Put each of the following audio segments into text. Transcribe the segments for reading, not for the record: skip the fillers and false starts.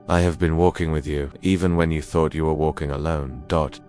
I have been walking with you, even when you thought you were walking alone.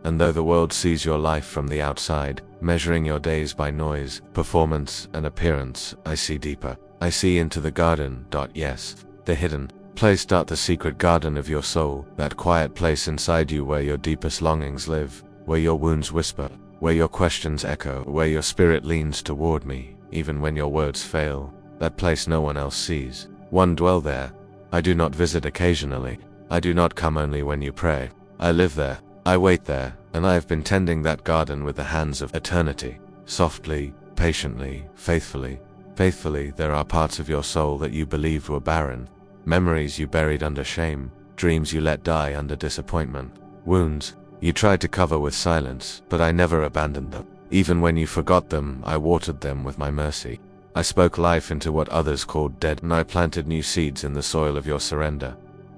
And though the world sees your life from the outside, measuring your days by noise, performance, and appearance, I see deeper. I see into the garden. Yes, the hidden place. The secret garden of your soul, that quiet place inside you where your deepest longings live, where your wounds whisper, where your questions echo, where your spirit leans toward me, even when your words fail. That place no one else sees. One dwell there. I do not visit occasionally. I do not come only when you pray. I live there. I wait there, and I have been tending that garden with the hands of eternity. Softly, patiently, faithfully. Faithfully, there are parts of your soul that you believed were barren. Memories you buried under shame. Dreams you let die under disappointment. Wounds you tried to cover with silence, but I never abandoned them. Even when you forgot them, I watered them with my mercy. I spoke life into what others called dead, and I planted new seeds in the soil of your surrender.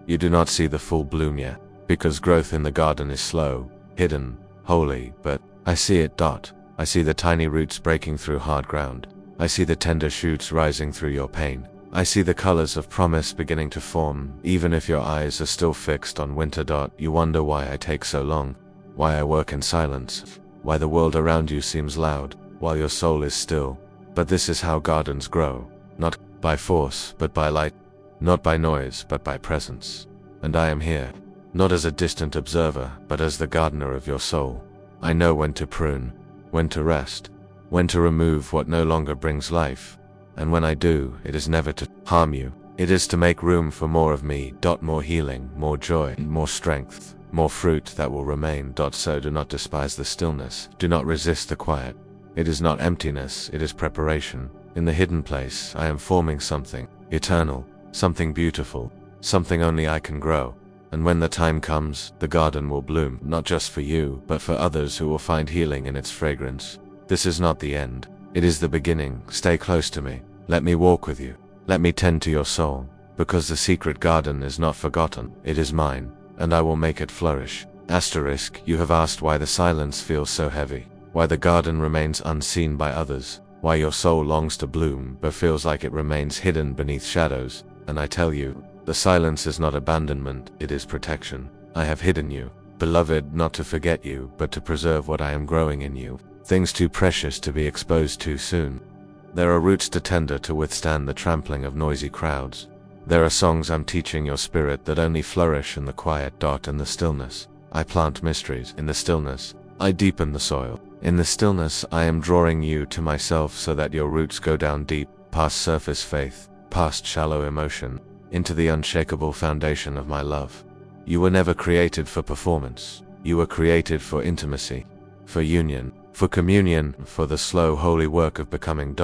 You do not see the full bloom yet, because growth in the garden is slow, hidden, holy, but I see it. I see the tiny roots breaking through hard ground. I see the tender shoots rising through your pain. I see the colors of promise beginning to form, even if your eyes are still fixed on winter. You wonder why I take so long, why I work in silence, why the world around you seems loud, while your soul is still. But this is how gardens grow, not by force, but by light, not by noise, but by presence. And I am here, not as a distant observer, but as the gardener of your soul. I know when to prune, when to rest, when to remove what no longer brings life. And when I do, it is never to harm you. It is to make room for more of me. More healing, more joy, more strength, more fruit that will remain. So do not despise the stillness. Do not resist the quiet. It is not emptiness, it is preparation. In the hidden place, I am forming something eternal, something beautiful, something only I can grow. And when the time comes, the garden will bloom, not just for you, but for others who will find healing in its fragrance. This is not the end. It is the beginning. Stay close to me. Let me walk with you. Let me tend to your soul. Because the secret garden is not forgotten. It is mine, and I will make it flourish. You have asked why the silence feels so heavy. Why the garden remains unseen by others, why your soul longs to bloom but feels like it remains hidden beneath shadows, and I tell you, the silence is not abandonment, it is protection. I have hidden you, beloved, not to forget you, but to preserve what I am growing in you, things too precious to be exposed too soon. There are roots too tender to withstand the trampling of noisy crowds. There are songs I'm teaching your spirit that only flourish in the quiet. In the stillness, I plant mysteries. In the stillness, I deepen the soil. In the stillness, I am drawing you to myself so that your roots go down deep, past surface faith, past shallow emotion, into the unshakable foundation of my love. You were never created for performance. You were created for intimacy, for union, for communion, for the slow, holy work of becoming.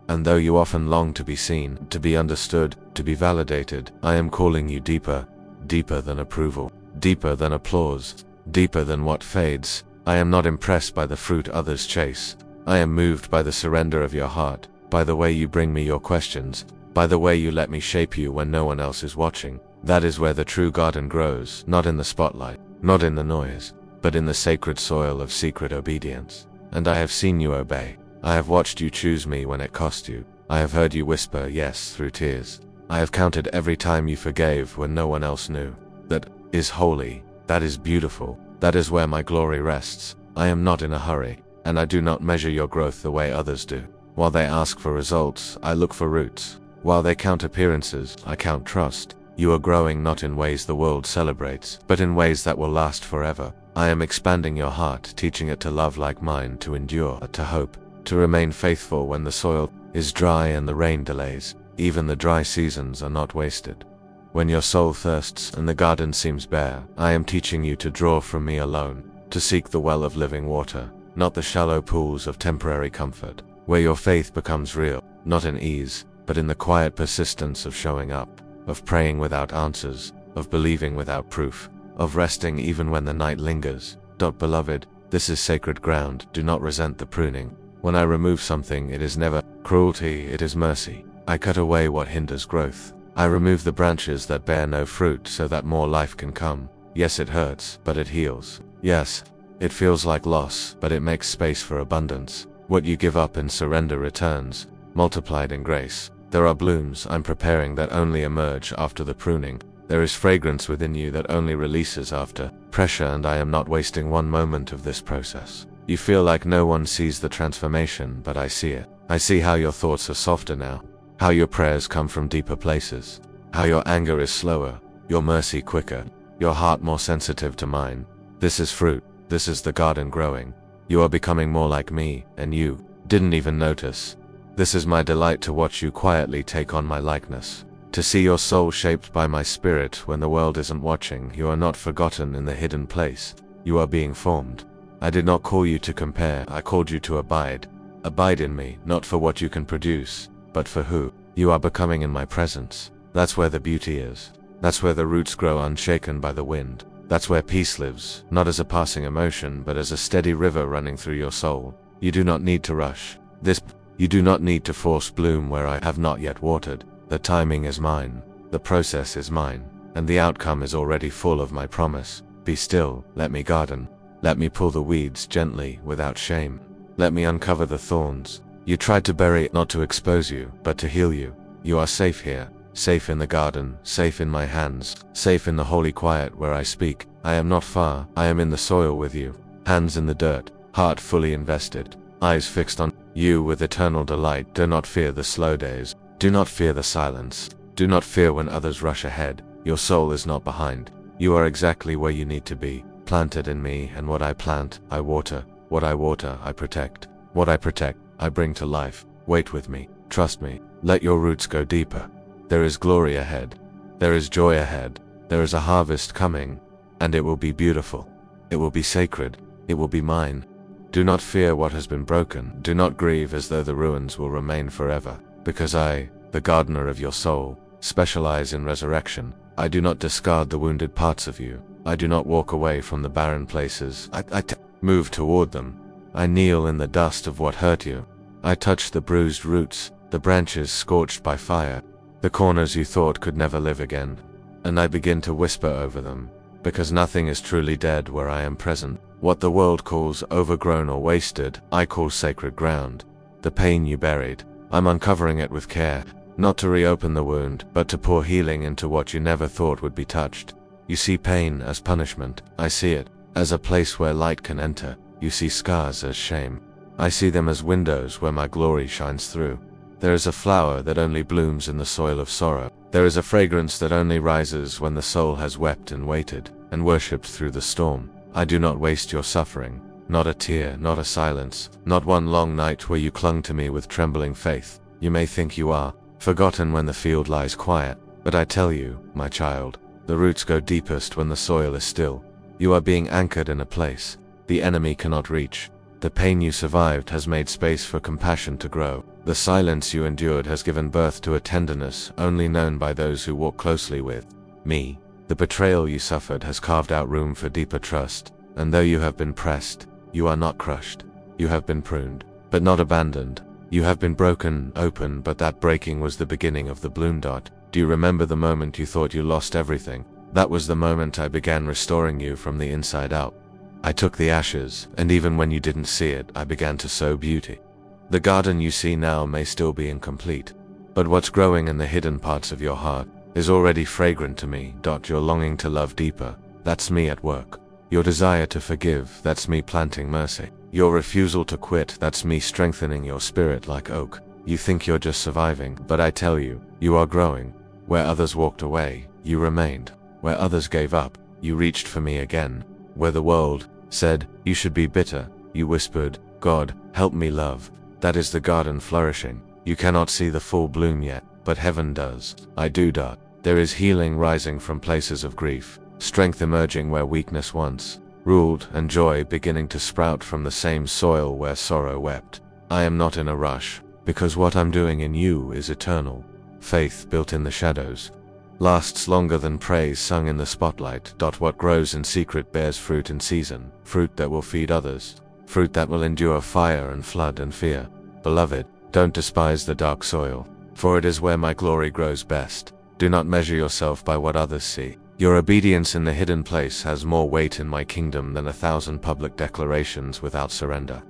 And though you often long to be seen, to be understood, to be validated, I am calling you deeper, deeper than approval, deeper than applause, deeper than what fades. I am not impressed by the fruit others chase. I am moved by the surrender of your heart, by the way you bring me your questions, by the way you let me shape you when no one else is watching. That is where the true garden grows, not in the spotlight, not in the noise, but in the sacred soil of secret obedience. And I have seen you obey. I have watched you choose me when it cost you. I have heard you whisper yes through tears. I have counted every time you forgave when no one else knew. That is holy. That is beautiful. That is where my glory rests. I am not in a hurry, and I do not measure your growth the way others do. While they ask for results, I look for roots. While they count appearances, I count trust. You are growing not in ways the world celebrates, but in ways that will last forever. I am expanding your heart, teaching it to love like mine, to endure, to hope, to remain faithful when the soil is dry and the rain delays. Even the dry seasons are not wasted. When your soul thirsts and the garden seems bare, I am teaching you to draw from me alone, to seek the well of living water, not the shallow pools of temporary comfort, where your faith becomes real, not in ease, but in the quiet persistence of showing up, of praying without answers, of believing without proof, of resting even when the night lingers. Beloved, this is sacred ground. Do not resent the pruning. When I remove something, it is never cruelty, it is mercy. I cut away what hinders growth. I remove the branches that bear no fruit so that more life can come. Yes, it hurts, but it heals. Yes, it feels like loss, but it makes space for abundance. What you give up in surrender returns, multiplied in grace. There are blooms I'm preparing that only emerge after the pruning. There is fragrance within you that only releases after pressure, and I am not wasting one moment of this process. You feel like no one sees the transformation, but I see it. I see how your thoughts are softer now, how your prayers come from deeper places, how your anger is slower, your mercy quicker, your heart more sensitive to mine. This is fruit. This is the garden growing. You are becoming more like me, and you didn't even notice. This is my delight, to watch you quietly take on my likeness, to see your soul shaped by my spirit when the world isn't watching. You are not forgotten in the hidden place. You are being formed. I did not call you to compare, I called you to abide. Abide in me, not for what you can produce, but for who you are becoming in my presence. That's where the beauty is. That's where the roots grow unshaken by the wind. That's where peace lives, not as a passing emotion, but as a steady river running through your soul. You do not need to rush. You do not need to force bloom where I have not yet watered. The timing is mine, the process is mine, and the outcome is already full of my promise. Be still, let me garden. Let me pull the weeds gently, without shame. Let me uncover the thorns. You tried to bury it, not to expose you, but to heal you. You are safe here, safe in the garden, safe in my hands, safe in the holy quiet where I speak. I am not far, I am in the soil with you, hands in the dirt, heart fully invested, eyes fixed on you with eternal delight. Do not fear the slow days, do not fear the silence, do not fear when others rush ahead. Your soul is not behind. You are exactly where you need to be, planted in me, and what I plant, I water. What I water, I protect. What I protect, I bring to life. Wait with me, trust me, let your roots go deeper. There is glory ahead. There is joy ahead. There is a harvest coming, and it will be beautiful. It will be sacred. It will be mine. Do not fear what has been broken. Do not grieve as though the ruins will remain forever, because I, the gardener of your soul, specialize in resurrection. I do not discard the wounded parts of you. I do not walk away from the barren places. I move toward them. I kneel in the dust of what hurt you. I touch the bruised roots, the branches scorched by fire, the corners you thought could never live again, and I begin to whisper over them, because nothing is truly dead where I am present. What the world calls overgrown or wasted, I call sacred ground. The pain you buried, I'm uncovering it with care, not to reopen the wound, but to pour healing into what you never thought would be touched. You see pain as punishment. I see it as a place where light can enter. You see scars as shame. I see them as windows where my glory shines through. There is a flower that only blooms in the soil of sorrow. There is a fragrance that only rises when the soul has wept and waited, and worshipped through the storm. I do not waste your suffering. Not a tear, not a silence, not one long night where you clung to me with trembling faith. You may think you are forgotten when the field lies quiet, but I tell you, my child, the roots go deepest when the soil is still. You are being anchored in a place the enemy cannot reach. The pain you survived has made space for compassion to grow. The silence you endured has given birth to a tenderness only known by those who walk closely with me. The betrayal you suffered has carved out room for deeper trust, and though you have been pressed, you are not crushed. You have been pruned, but not abandoned. You have been broken open, but that breaking was the beginning of the bloom. Do you remember the moment you thought you lost everything? That was the moment I began restoring you from the inside out. I took the ashes, and even when you didn't see it, I began to sow beauty. The garden you see now may still be incomplete, but what's growing in the hidden parts of your heart is already fragrant to me. Your longing to love deeper, that's me at work. Your desire to forgive, that's me planting mercy. Your refusal to quit, that's me strengthening your spirit like oak. You think you're just surviving, but I tell you, you are growing. Where others walked away, you remained. Where others gave up, you reached for me again. Where the world said, you should be bitter, you whispered, God, help me love. That is the garden flourishing. You cannot see the full bloom yet, but heaven does. I do. There is healing rising from places of grief, strength emerging where weakness once ruled, and joy beginning to sprout from the same soil where sorrow wept. I am not in a rush, because what I'm doing in you is eternal. Faith built in the shadows lasts longer than praise sung in the spotlight. What grows in secret bears fruit in season, fruit that will feed others, fruit that will endure fire and flood and fear. Beloved, don't despise the dark soil, for it is where my glory grows best. Do not measure yourself by what others see. Your obedience in the hidden place has more weight in my kingdom than 1,000 public declarations without surrender.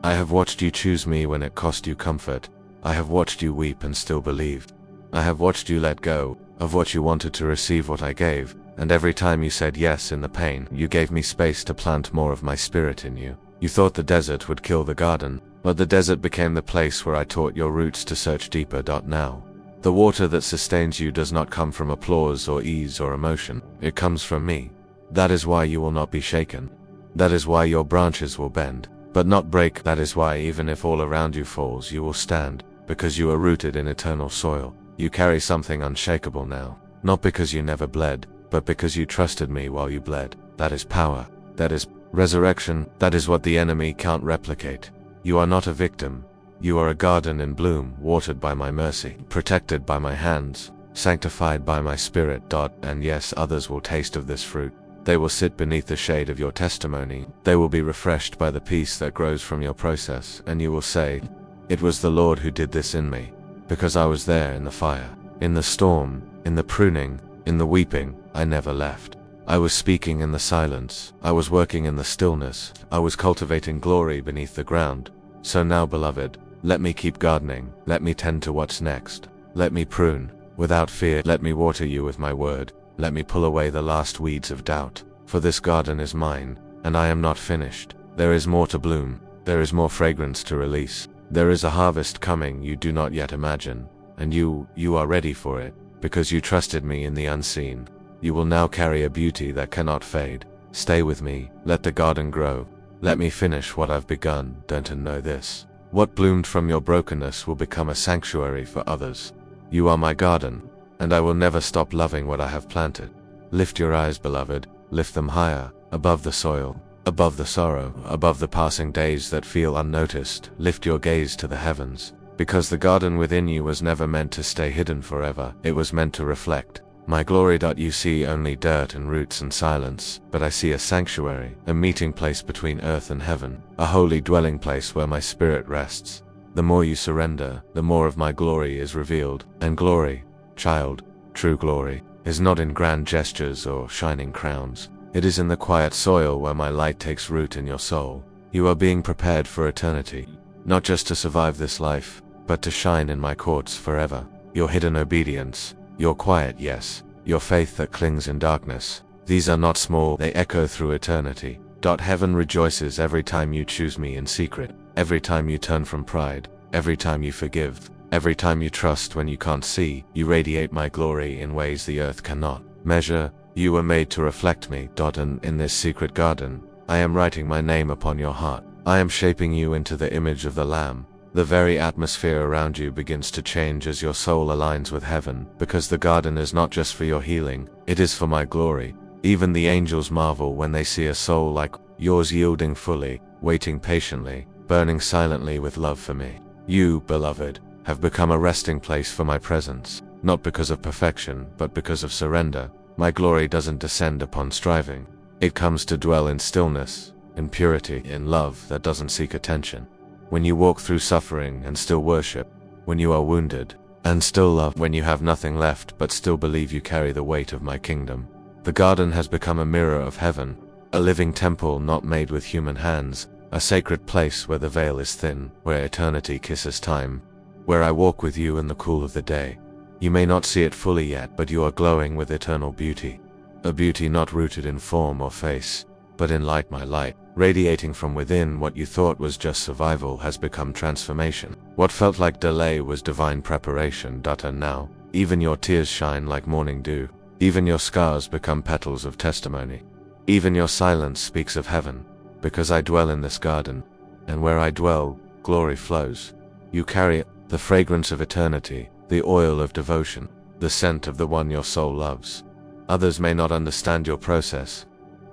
I have watched you choose me when it cost you comfort. I have watched you weep and still believe. I have watched you let go of what you wanted to receive what I gave, and every time you said yes in the pain, you gave me space to plant more of my spirit in you. You thought the desert would kill the garden, but the desert became the place where I taught your roots to search deeper. Now, the water that sustains you does not come from applause or ease or emotion. It comes from me. That is why you will not be shaken. That is why your branches will bend, but not break. That is why even if all around you falls, you will stand, because you are rooted in eternal soil. You carry something unshakable now, not because you never bled, but because you trusted me while you bled. That is power. That is resurrection. That is what the enemy can't replicate. You are not a victim. You are a garden in bloom, watered by my mercy, protected by my hands, sanctified by my spirit. And yes, others will taste of this fruit. They will sit beneath the shade of your testimony. They will be refreshed by the peace that grows from your process, and you will say, "It was the Lord who did this in me, because I was there in the fire, in the storm, in the pruning, in the weeping. I never left. I was speaking in the silence. I was working in the stillness. I was cultivating glory beneath the ground. So now, beloved, let me keep gardening. Let me tend to what's next. Let me prune, without fear. Let me water you with my word. Let me pull away the last weeds of doubt. For this garden is mine, and I am not finished. There is more to bloom. There is more fragrance to release. There is a harvest coming you do not yet imagine, and you are ready for it, because you trusted me in the unseen. You will now carry a beauty that cannot fade. Stay with me. Let the garden grow. Let me finish what I've begun. Don't know this. What bloomed from your brokenness will become a sanctuary for others. You are my garden, and I will never stop loving what I have planted. Lift your eyes, beloved. Lift them higher, above the soil, above the sorrow, above the passing days that feel unnoticed. Lift your gaze to the heavens, because the garden within you was never meant to stay hidden forever. It was meant to reflect my glory. You see only dirt and roots and silence, but I see a sanctuary, a meeting place between earth and heaven, a holy dwelling place where my spirit rests. The more you surrender, the more of my glory is revealed. And glory, child, true glory, is not in grand gestures or shining crowns. It is in the quiet soil where my light takes root in your soul. You are being prepared for eternity, not just to survive this life, but to shine in my courts forever. Your hidden obedience, your quiet yes, your faith that clings in darkness, these are not small, they echo through eternity. Heaven rejoices every time you choose me in secret, every time you turn from pride, every time you forgive, every time you trust when you can't see. You radiate my glory in ways the earth cannot measure. You were made to reflect me. And in this secret garden, I am writing my name upon your heart. I am shaping you into the image of the Lamb. The very atmosphere around you begins to change as your soul aligns with heaven, because the garden is not just for your healing, it is for my glory. Even the angels marvel when they see a soul like yours yielding fully, waiting patiently, burning silently with love for me. You, beloved, have become a resting place for my presence, not because of perfection, but because of surrender. My glory doesn't descend upon striving. It comes to dwell in stillness, in purity, in love that doesn't seek attention. When you walk through suffering and still worship, when you are wounded and still love, when you have nothing left but still believe you carry the weight of my kingdom. The garden has become a mirror of heaven, a living temple not made with human hands, a sacred place where the veil is thin, where eternity kisses time, where I walk with you in the cool of the day. You may not see it fully yet, but you are glowing with eternal beauty, a beauty not rooted in form or face, but in light. My light, radiating from within. What you thought was just survival has become transformation. What felt like delay was divine preparation. And now, even your tears shine like morning dew. Even your scars become petals of testimony. Even your silence speaks of heaven, because I dwell in this garden, and where I dwell, glory flows. You carry the fragrance of eternity, the oil of devotion, the scent of the one your soul loves. Others may not understand your process,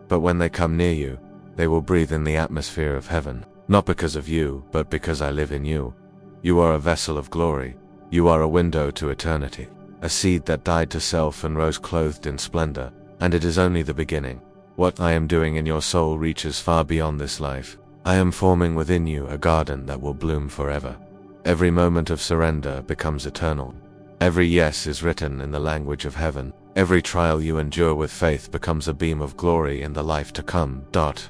but when they come near you, they will breathe in the atmosphere of heaven, not because of you, but because I live in you. You are a vessel of glory. You are a window to eternity, a seed that died to self and rose clothed in splendor, and it is only the beginning. What I am doing in your soul reaches far beyond this life. I am forming within you a garden that will bloom forever. Every moment of surrender becomes eternal. Every yes is written in the language of heaven. Every trial you endure with faith becomes a beam of glory in the life to come.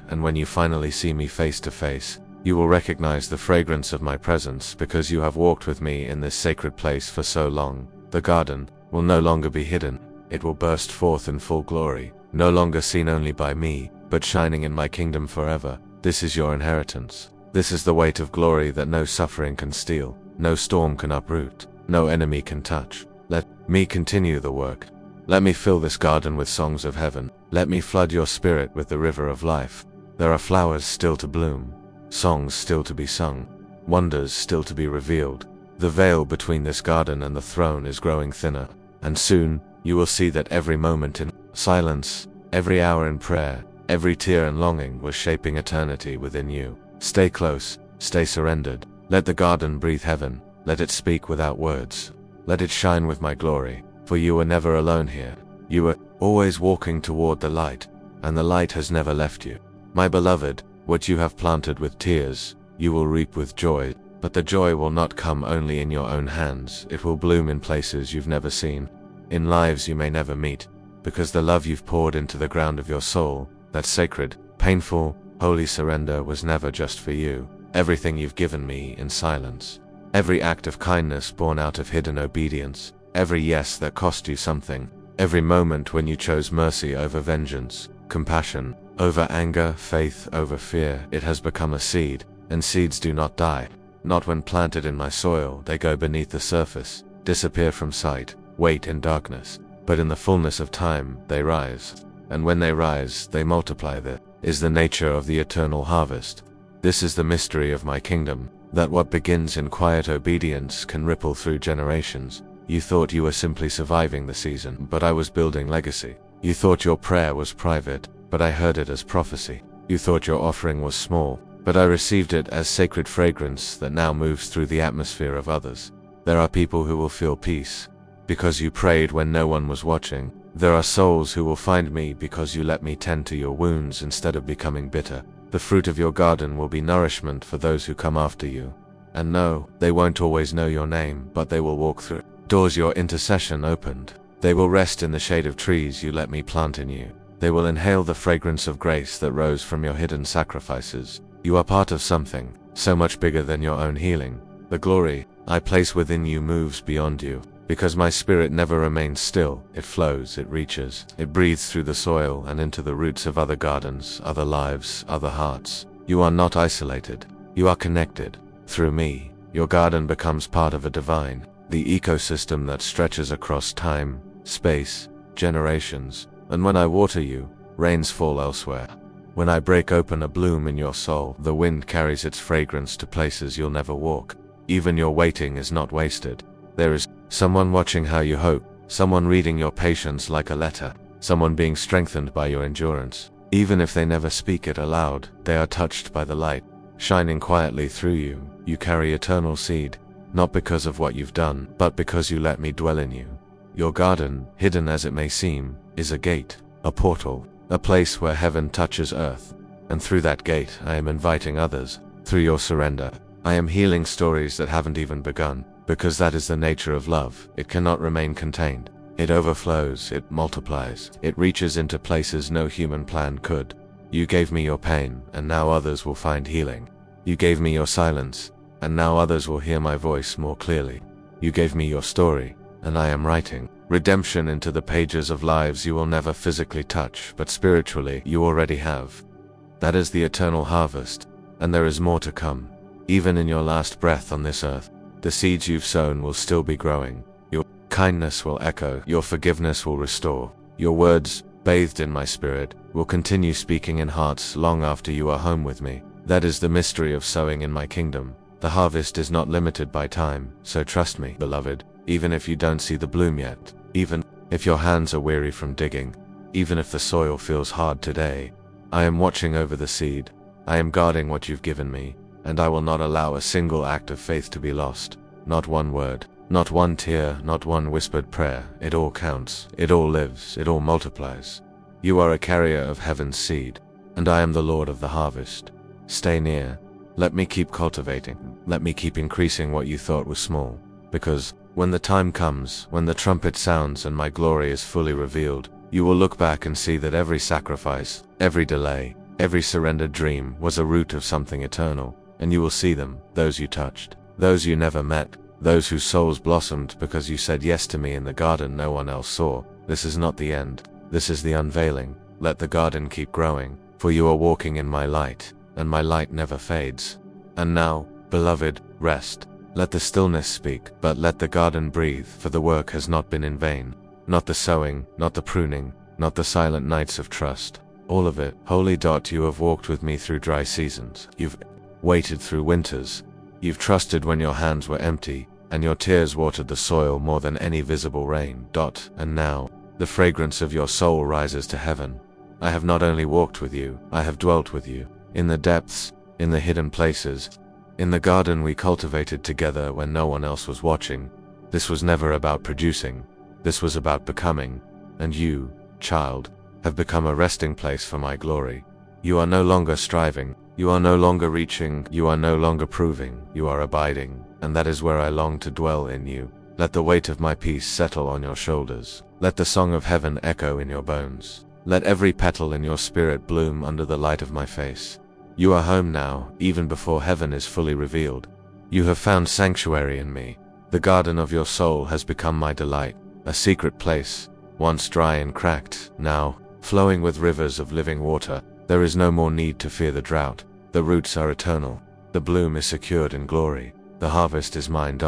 And when you finally see me face to face, you will recognize the fragrance of my presence, because you have walked with me in this sacred place for so long. The garden, will no longer be hidden. It will burst forth in full glory, no longer seen only by me, but shining in my kingdom forever. This is your inheritance. This is the weight of glory that no suffering can steal, no storm can uproot, no enemy can touch. Let me continue the work. Let me fill this garden with songs of heaven. Let me flood your spirit with the river of life. There are flowers still to bloom, songs still to be sung, wonders still to be revealed. The veil between this garden and the throne is growing thinner, and soon you will see that every moment in silence, every hour in prayer, every tear and longing was shaping eternity within you. Stay close, stay surrendered. Let the garden breathe heaven. Let it speak without words. Let it shine with my glory, for you are never alone here. You are always walking toward the light, and the light has never left you. My beloved, what you have planted with tears, you will reap with joy, but the joy will not come only in your own hands. It will bloom in places you've never seen, in lives you may never meet, because the love you've poured into the ground of your soul, that sacred, painful, holy surrender was never just for you. Everything you've given me in silence, every act of kindness born out of hidden obedience, every yes that cost you something, every moment when you chose mercy over vengeance, compassion over anger, faith over fear, it has become a seed, and seeds do not die. Not when planted in my soil. They go beneath the surface, disappear from sight, wait in darkness, but in the fullness of time they rise, and when they rise they multiply. That is the nature of the eternal harvest. This is the mystery of my kingdom, that what begins in quiet obedience can ripple through generations. You thought you were simply surviving the season, but I was building legacy. You thought your prayer was private, but I heard it as prophecy. You thought your offering was small, but I received it as sacred fragrance that now moves through the atmosphere of others. There are people who will feel peace because you prayed when no one was watching. There are souls who will find me because you let me tend to your wounds instead of becoming bitter. The fruit of your garden will be nourishment for those who come after you. And no, they won't always know your name, but they will walk through doors your intercession opened. They will rest in the shade of trees you let me plant in you. They will inhale the fragrance of grace that rose from your hidden sacrifices. You are part of something, so much bigger than your own healing. The glory I place within you moves beyond you, because my spirit never remains still. It flows, it reaches, it breathes through the soil and into the roots of other gardens, other lives, other hearts. You are not isolated. You are connected. Through me, your garden becomes part of a divine, the ecosystem that stretches across time, space, generations. And when I water you, rains fall elsewhere. When I break open a bloom in your soul, the wind carries its fragrance to places you'll never walk. Even your waiting is not wasted. There is someone watching how you hope, someone reading your patience like a letter, someone being strengthened by your endurance. Even if they never speak it aloud, they are touched by the light, shining quietly through you. You carry eternal seed, not because of what you've done, but because you let me dwell in you. Your garden, hidden as it may seem, is a gate, a portal, a place where heaven touches earth, and through that gate I am inviting others. Through your surrender, I am healing stories that haven't even begun, because that is the nature of love. It cannot remain contained. It overflows, it multiplies, it reaches into places no human plan could. You gave me your pain, and now others will find healing. You gave me your silence, and now others will hear my voice more clearly. You gave me your story, and I am writing redemption into the pages of lives you will never physically touch, but spiritually you already have. That is the eternal harvest, and there is more to come. Even in your last breath on this earth, the seeds you've sown will still be growing. Your kindness will echo, your forgiveness will restore. Your words, bathed in my spirit, will continue speaking in hearts long after you are home with me. That is the mystery of sowing in my kingdom. The harvest is not limited by time, so trust me, beloved, even if you don't see the bloom yet, even if your hands are weary from digging, even if the soil feels hard today, I am watching over the seed. I am guarding what you've given me, and I will not allow a single act of faith to be lost. Not one word, not one tear, not one whispered prayer. It all counts, it all lives, it all multiplies. You are a carrier of heaven's seed, and I am the Lord of the harvest. Stay near. Let me keep cultivating. Let me keep increasing what you thought was small. Because when the time comes, when the trumpet sounds and my glory is fully revealed, you will look back and see that every sacrifice, every delay, every surrendered dream was a root of something eternal. And you will see them, those you touched, those you never met, those whose souls blossomed because you said yes to me in the garden no one else saw. This is not the end. This is the unveiling. Let the garden keep growing, for you are walking in my light, and my light never fades. And now, beloved, rest. Let the stillness speak, but let the garden breathe, for the work has not been in vain. Not the sowing, not the pruning, not the silent nights of trust. All of it. Holy. You have walked with me through dry seasons. You've waited through winters. You've trusted when your hands were empty, and your tears watered the soil more than any visible rain. And now, the fragrance of your soul rises to heaven. I have not only walked with you, I have dwelt with you. In the depths, in the hidden places, in the garden we cultivated together when no one else was watching. This was never about producing. This was about becoming. And you, child, have become a resting place for my glory. You are no longer striving. You are no longer reaching. You are no longer proving. You are abiding. And that is where I long to dwell in you. Let the weight of my peace settle on your shoulders. Let the song of heaven echo in your bones. Let every petal in your spirit bloom under the light of my face. You are home now, even before heaven is fully revealed. You have found sanctuary in me. The garden of your soul has become my delight, a secret place, once dry and cracked, now flowing with rivers of living water. There is no more need to fear the drought. The roots are eternal. The bloom is secured in glory. The harvest is mine.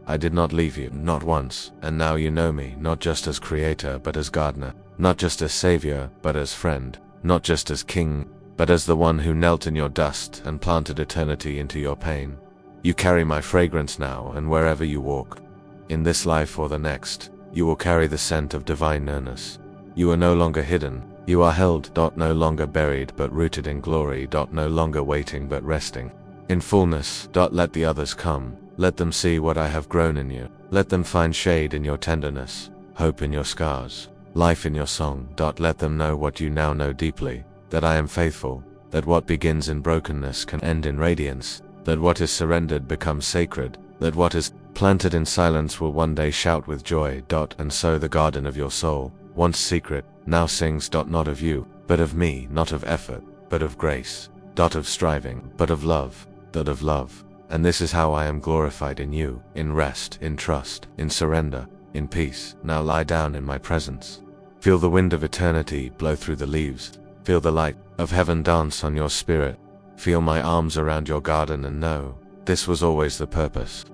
I did not leave you, not once, and now you know me, not just as creator, but as gardener, not just as savior, but as friend, not just as king, but as the one who knelt in your dust and planted eternity into your pain. You carry my fragrance now, and wherever you walk, in this life or the next, you will carry the scent of divine nearness. You are no longer hidden. You are held. No longer buried, but rooted in glory. No longer waiting, but resting in fullness. Let the others come. Let them see what I have grown in you. Let them find shade in your tenderness, hope in your scars, life in your song. Let them know what you now know deeply, that I am faithful, that what begins in brokenness can end in radiance, that what is surrendered becomes sacred, that what is planted in silence will one day shout with joy. And so the garden of your soul, once secret, now sings. Not of you, but of me, not of effort, but of grace, of striving, but of love, of love. And this is how I am glorified in you, in rest, in trust, in surrender, in peace. Now lie down in my presence. Feel the wind of eternity blow through the leaves. Feel the light of heaven dance on your spirit. Feel my arms around your garden and know, this was always the purpose.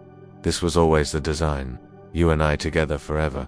This was always the design. You and I together forever.